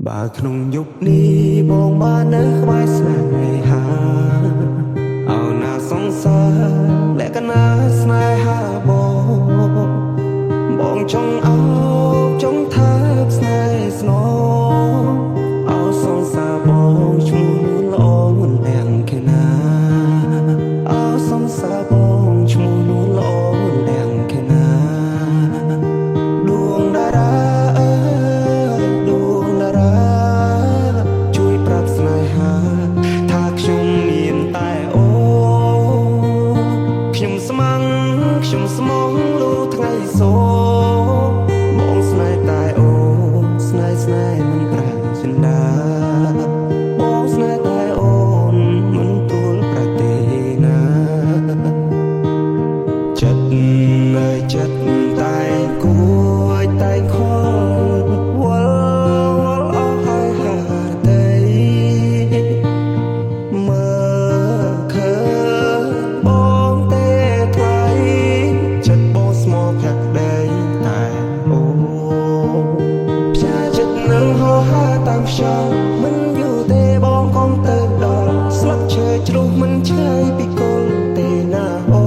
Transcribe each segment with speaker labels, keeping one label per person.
Speaker 1: បើក្នុងយុគនេះបងបាននៅក្បែរស្នេហាអោណាសង្សារលក្ខណៈស្នេហាបងចង់អោបចង់ថាបស្នេហ៍ស្នងអោសង្សារបងឈ្មោះល្អមិនទាំងគេណាអោសង្សារបងឈ្មោះល្អមិនទាំងគេណាដួងតារាដួងតារាជួយប្រាប់ស្នេហាថាខ្ញុំមានតែអូខ្ញុំស្មងខ្ញុំស្មងលូថ្ងៃសូបងស្នេហ៍តែអូស្នេហ៍មិនប្រាចិនដាបងស្នេហ៍តែអូនមិនទូលប្រទេណាចិត្តនៅចិត្តតែគួចតែខលវល់អស់ហើយតែមើលឃើញបងទេថ្លៃចិត្តបងស្មោះផាក់ដីតែអូផ្សាចិត្តនឹងហោហាតាមខ្យល់មិនយូរទេបងកុំទៅដល់ស្លឹកឈើជ្រុះមិនឆ្ងាយពីគល់ទេណាអូ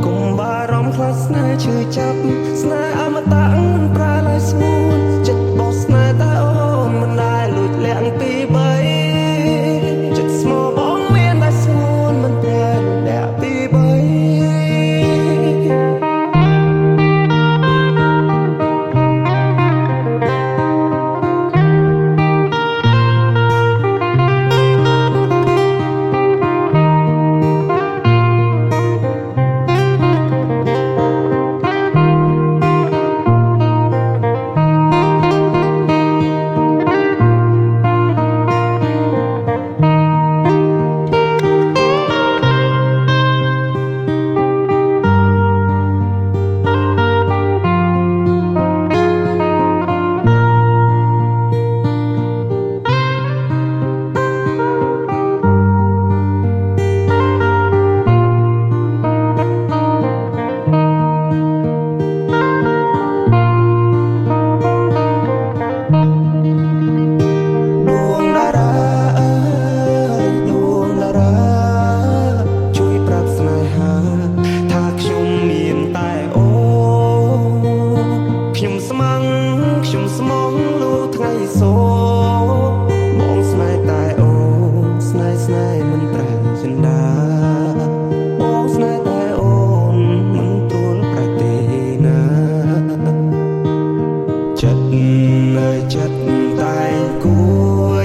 Speaker 1: កុំបារម្ភខ្លាចស្នេហ៍ឈឺចាប់ស្នេហ៍អមតៈមិនប្រែឡើយស្ងួនចិត្តបងស្នេហ៍តែអូនមិនដែលលួចលាក់ពីបីចិត្តស្មោះបងមានតែស្ងួនមិនប្រែលាក់ពីបីខ្ញុំស្មងលូថ្ងៃសូបងស្នេហ៍តែអូស្នេហ៍មិនប្រែចិនដាបងស្នេហ៍តែអូនមិនទូលប្រទេណាចិត្តនៅចិត្តតែគួ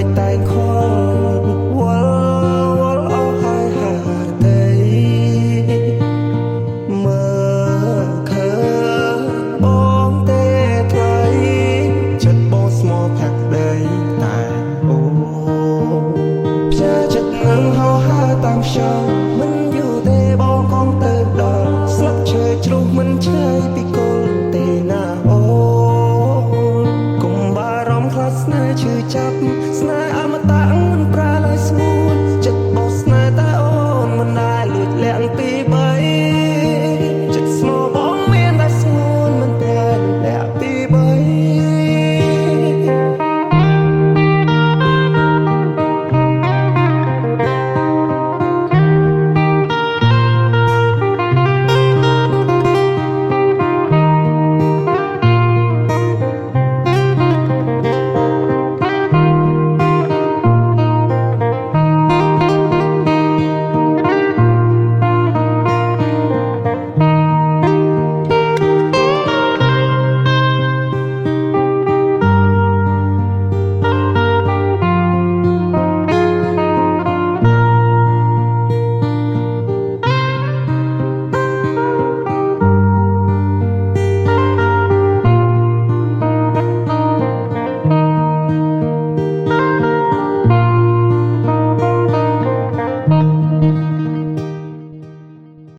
Speaker 1: ចតែខលវល់អស់ហើយតែមើលឃើញបងទេថ្លៃចិត្តបងស្មោះផាក់ដីតែអូផ្សាចិត្តនឹងហោហាតាមខ្យល់មិនយូរទេបងកុំទៅដល់ស្លឹកឈើជ្រុះមិនឆ្ងាយពីគល់ទេណាអូកុំបារម្ភខ្លាចស្នេហ៍ឈឺចាប់ស្នេហ៍អមតៈ